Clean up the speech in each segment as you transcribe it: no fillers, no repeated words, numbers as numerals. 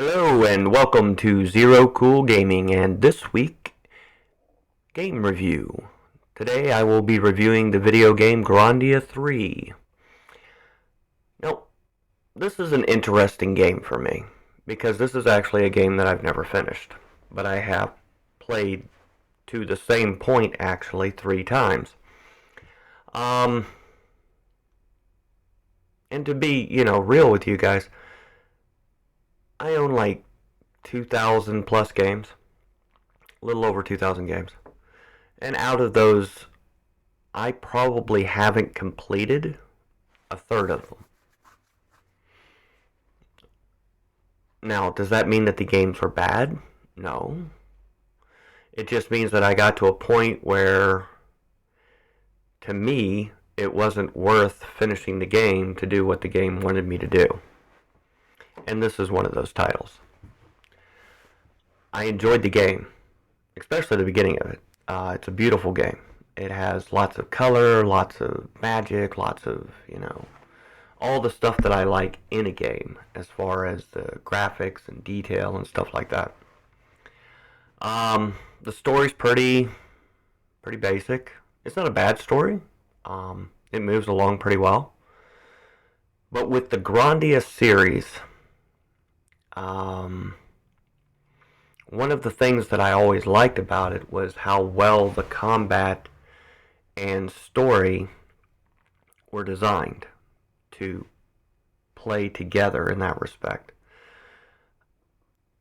Hello and welcome to Zero Cool Gaming, and this week, game review. Today I will be reviewing the video game Grandia 3. Now, this is an interesting game for me, because this is actually a game that I've never finished, but I have played to the same point actually 3 times. Um, and to be, real with you guys, I own like 2,000 plus games, a little over 2,000 games. And out of those, I probably haven't completed a third of them. Now, does that mean that the games were bad? No. It just means that I got to a point where, to me, it wasn't worth finishing the game to do what the game wanted me to do. And this is one of those titles. I enjoyed the game, especially the beginning of it. It's a beautiful game. It has lots of color, lots of magic, lots of, all the stuff that I like in a game as far as the graphics and detail and stuff like that. The story's pretty basic. It's not a bad story. It moves along pretty well. But with the Grandia series, one of the things that I always liked about it was how well the combat and story were designed to play together in that respect.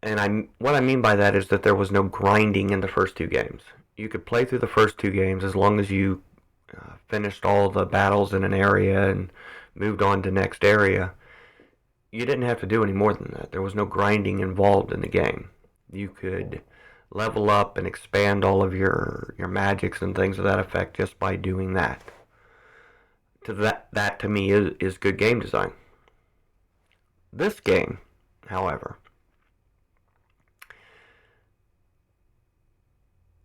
And what I mean by that is that there was no grinding in the first 2 games. You could play through the first 2 games as long as you finished all the battles in an area and moved on to next area. You didn't have to do any more than that. There was no grinding involved in the game. You could level up and expand all of your magics and things of that effect just by doing that. That to me is good game design. This game, however,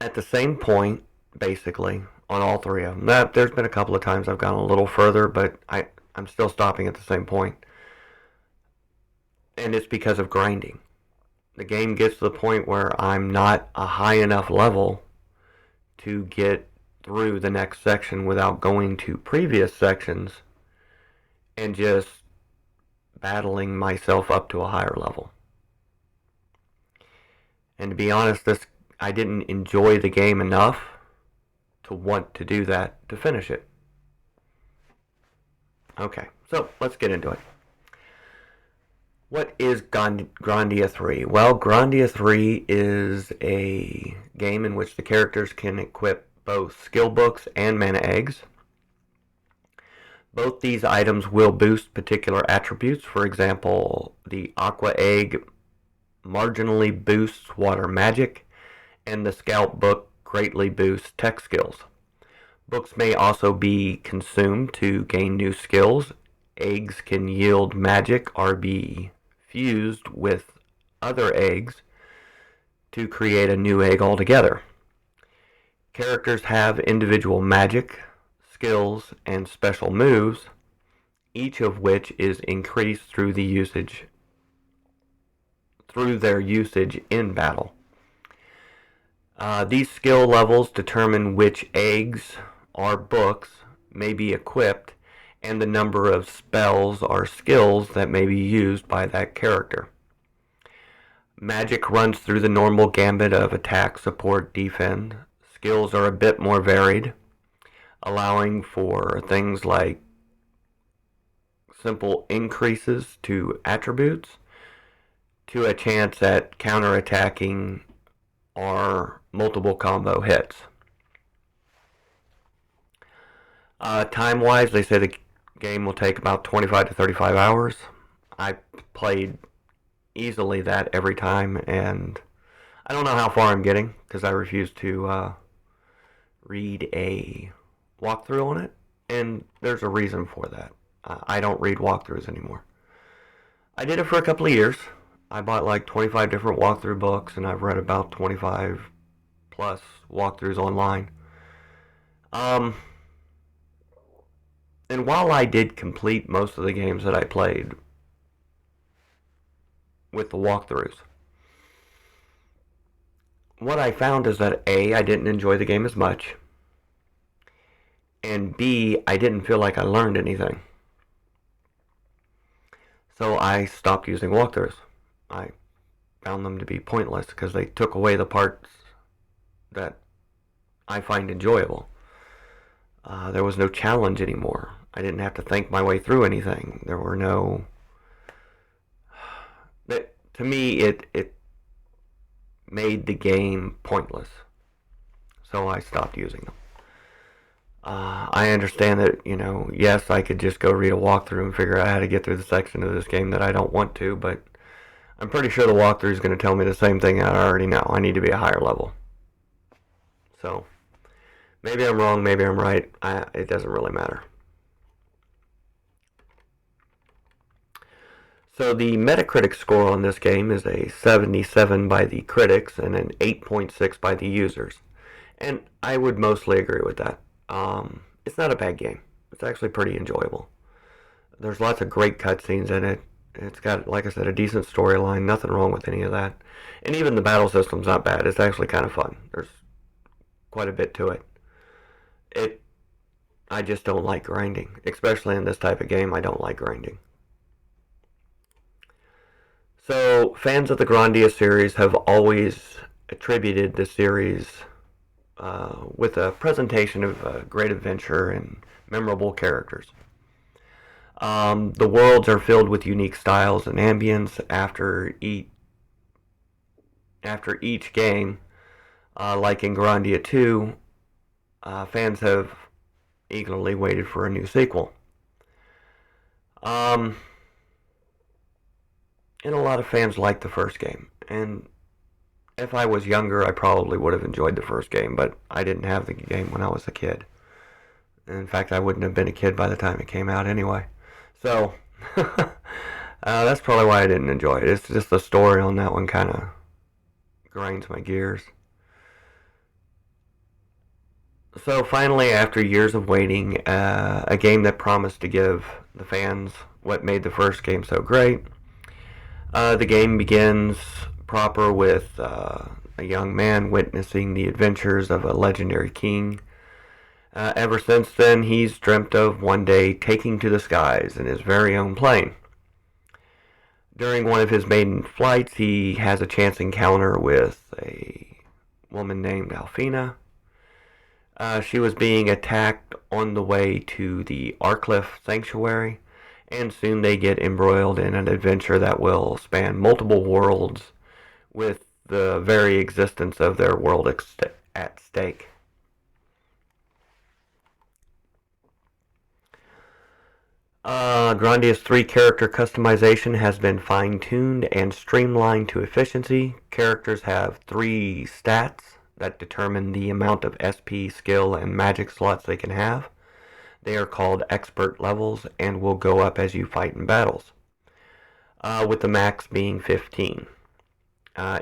at the same point, basically, on all 3 of them. There's been a couple of times I've gone a little further, but I'm still stopping at the same point. And it's because of grinding. The game gets to the point where I'm not a high enough level to get through the next section without going to previous sections and just battling myself up to a higher level. And to be honest, I didn't enjoy the game enough to want to do that to finish it. Okay, so let's get into it. What is Grandia 3? Well, Grandia 3 is a game in which the characters can equip both skill books and mana eggs. Both these items will boost particular attributes. For example, the Aqua Egg marginally boosts water magic, and the Scout Book greatly boosts tech skills. Books may also be consumed to gain new skills. Eggs can yield magic or be fused with other eggs to create a new egg altogether. Characters have individual magic, skills, and special moves, each of which is increased through their usage in battle. These skill levels determine which eggs or books may be equipped and the number of spells or skills that may be used by that character. Magic runs through the normal gambit of attack, support, defend. Skills are a bit more varied, allowing for things like simple increases to attributes, to a chance at counterattacking or multiple combo hits. Time-wise, they say the game will take about 25 to 35 hours. I played easily that every time, and I don't know how far I'm getting because I refuse to read a walkthrough on it, and there's a reason for that. I don't read walkthroughs anymore. I did it for a couple of years. I bought like 25 different walkthrough books, and I've read about 25 plus walkthroughs online. And while I did complete most of the games that I played, with the walkthroughs. What I found is that A, I didn't enjoy the game as much, and B, I didn't feel like I learned anything. So I stopped using walkthroughs. I found them to be pointless because they took away the parts that I find enjoyable. There was no challenge anymore. I didn't have to think my way through anything. There were no. To me, it made the game pointless. So I stopped using them. I understand that, yes, I could just go read a walkthrough and figure out how to get through the section of this game that I don't want to, but I'm pretty sure the walkthrough is going to tell me the same thing I already know. I need to be a higher level. So, maybe I'm wrong, maybe I'm right. It doesn't really matter. So the Metacritic score on this game is a 77 by the critics and an 8.6 by the users. And I would mostly agree with that. It's not a bad game. It's actually pretty enjoyable. There's lots of great cutscenes in it. It's got, like I said, a decent storyline. Nothing wrong with any of that. And even the battle system's not bad. It's actually kind of fun. There's quite a bit to it. I just don't like grinding. Especially in this type of game, I don't like grinding. So, fans of the Grandia series have always attributed the series with a presentation of great adventure and memorable characters. The worlds are filled with unique styles and ambience after each game. Like in Grandia II, fans have eagerly waited for a new sequel. And a lot of fans like the first game. And if I was younger, I probably would have enjoyed the first game, but I didn't have the game when I was a kid. In fact, I wouldn't have been a kid by the time it came out anyway. So, that's probably why I didn't enjoy it. It's just the story on that one kind of grinds my gears. So finally, after years of waiting, a game that promised to give the fans what made the first game so great, the game begins proper with a young man witnessing the adventures of a legendary king. Ever since then, he's dreamt of one day taking to the skies in his very own plane. During one of his maiden flights, he has a chance encounter with a woman named Alfina. She was being attacked on the way to the Arcliff Sanctuary, and soon they get embroiled in an adventure that will span multiple worlds with the very existence of their world at stake. Grandia's 3 character customization has been fine-tuned and streamlined to efficiency. Characters have 3 stats that determine the amount of SP, skill, and magic slots they can have. They are called expert levels and will go up as you fight in battles, with the max being 15.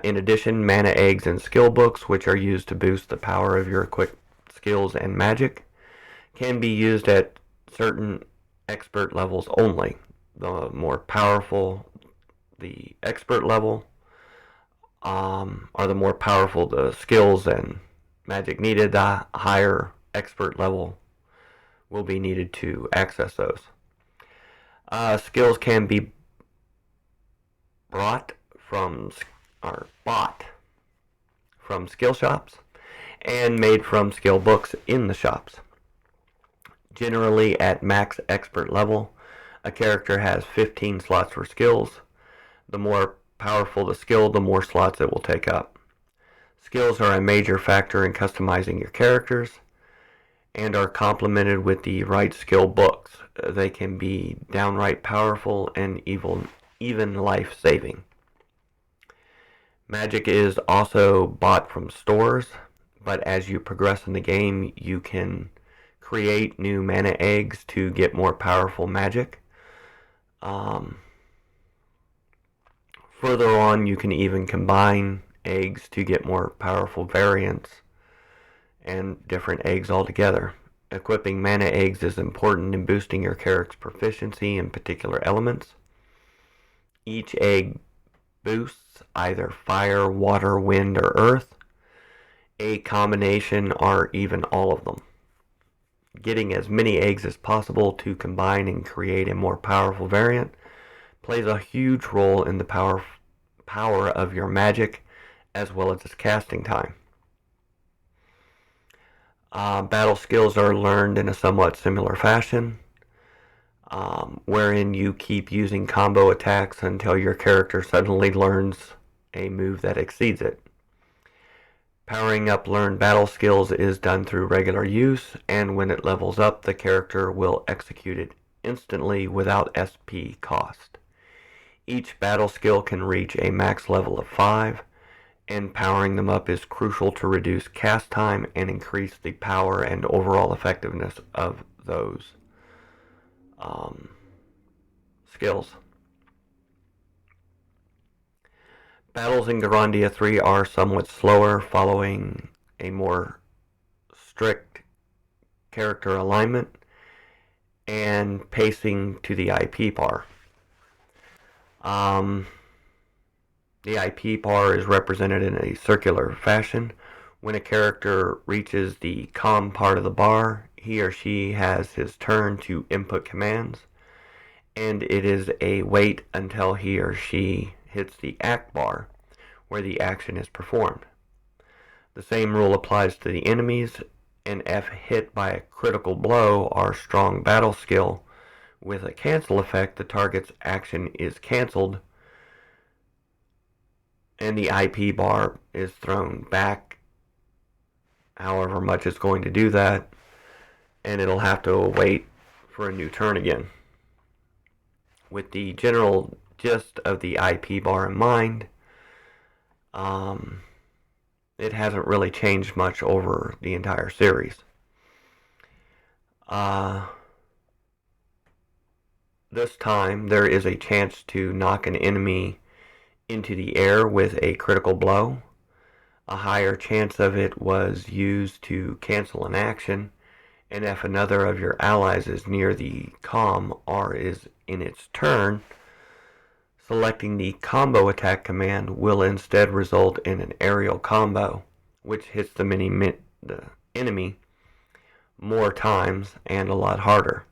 In addition, mana eggs and skill books, which are used to boost the power of your equipped skills and magic, can be used at certain expert levels only. The more powerful the expert level, or the more powerful the skills and magic needed, the higher expert level will be needed to access those. Skills can be bought from skill shops and made from skill books in the shops. Generally, at max expert level, a character has 15 slots for skills. The more powerful the skill, the more slots it will take up. Skills are a major factor in customizing your characters and are complemented with the right skill books. They can be downright powerful and even life-saving. Magic is also bought from stores, but as you progress in the game, you can create new mana eggs to get more powerful magic. Further on, you can even combine eggs to get more powerful variants and different eggs altogether. Equipping mana eggs is important in boosting your character's proficiency in particular elements. Each egg boosts, either fire, water, wind, or earth, a combination, or even all of them. Getting as many eggs as possible to combine and create a more powerful variant plays a huge role in the power of your magic as well as its casting time. Battle skills are learned in a somewhat similar fashion, wherein you keep using combo attacks until your character suddenly learns a move that exceeds it. Powering up learned battle skills is done through regular use, and when it levels up, the character will execute it instantly without SP cost. Each battle skill can reach a max level of 5, and powering them up is crucial to reduce cast time and increase the power and overall effectiveness of those skills. Battles in Grandia III are somewhat slower, following a more strict character alignment and pacing to the IP bar. The IP bar is represented in a circular fashion. When a character reaches the com part of the bar, he or she has his turn to input commands, and it is a wait until he or she hits the act bar, where the action is performed. The same rule applies to the enemies, and if hit by a critical blow or strong battle skill with a cancel effect, the target's action is cancelled and the IP bar is thrown back however much it's going to do that, and it'll have to wait for a new turn again. With the general gist of the IP bar in mind, it hasn't really changed much over the entire series. This time there is a chance to knock an enemy into the air with a critical blow. A higher chance of it was used to cancel an action, and if another of your allies is near the com or is in its turn, selecting the combo attack command will instead result in an aerial combo, which hits the enemy more times and a lot harder.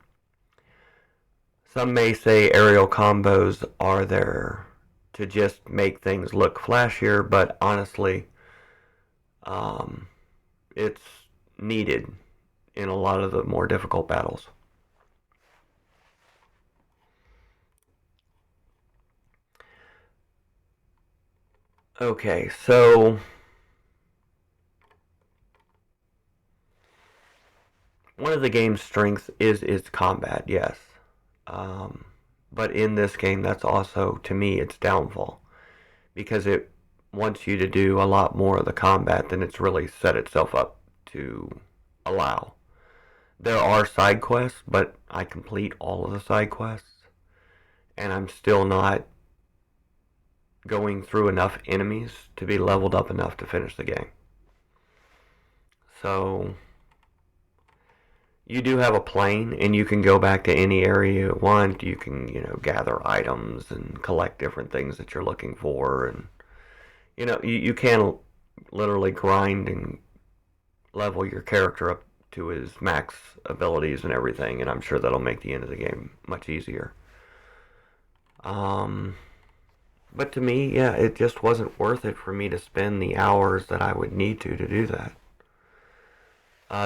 Some may say aerial combos are there to just make things look flashier, but honestly, it's needed in a lot of the more difficult battles. Okay, so one of the game's strengths is its combat, yes. But in this game, that's also, to me, its downfall, because it wants you to do a lot more of the combat than it's really set itself up to allow. There are side quests, but I complete all of the side quests, and I'm still not going through enough enemies to be leveled up enough to finish the game. So you do have a plane, and you can go back to any area you want. You can, gather items and collect different things that you're looking for, and you can literally grind and level your character up to his max abilities and everything, and I'm sure that'll make the end of the game much easier. But to me, yeah, it just wasn't worth it for me to spend the hours that I would need to do that.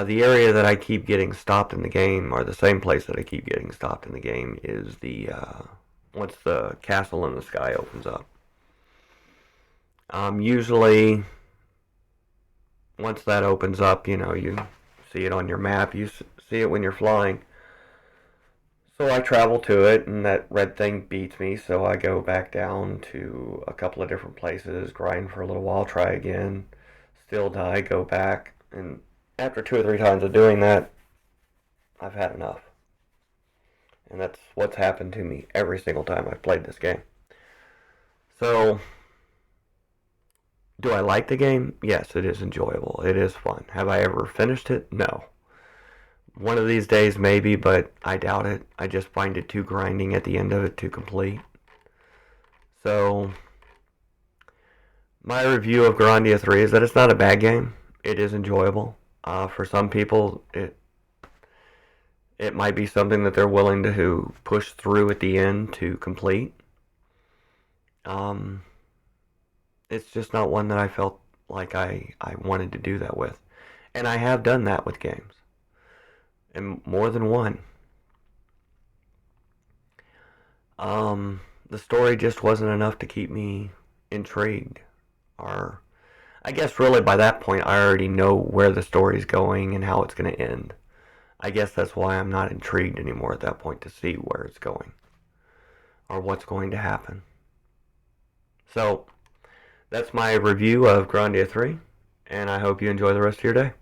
The area that I keep getting stopped in the game, or the same place that I keep getting stopped in the game, is once the castle in the sky opens up. Usually, once that opens up, you see it on your map, you see it when you're flying. So I travel to it, and that red thing beats me, so I go back down to a couple of different places, grind for a little while, try again, still die, go back, and after 2 or 3 times of doing that, I've had enough. And that's what's happened to me every single time I've played this game. So, do I like the game? Yes, it is enjoyable. It is fun. Have I ever finished it? No. One of these days, maybe, but I doubt it. I just find it too grinding at the end of it to complete. So, My review of Grandia 3 is that it's not a bad game. It is enjoyable. For some people, it might be something that they're willing to push through at the end to complete. Um, it's just not one that I felt like I wanted to do that with. And I have done that with games. And more than one. The story just wasn't enough to keep me intrigued. Or, I guess really by that point I already know where the story's going and how it's going to end. I guess that's why I'm not intrigued anymore at that point to see where it's going or what's going to happen. So, that's my review of Grandia 3, and I hope you enjoy the rest of your day.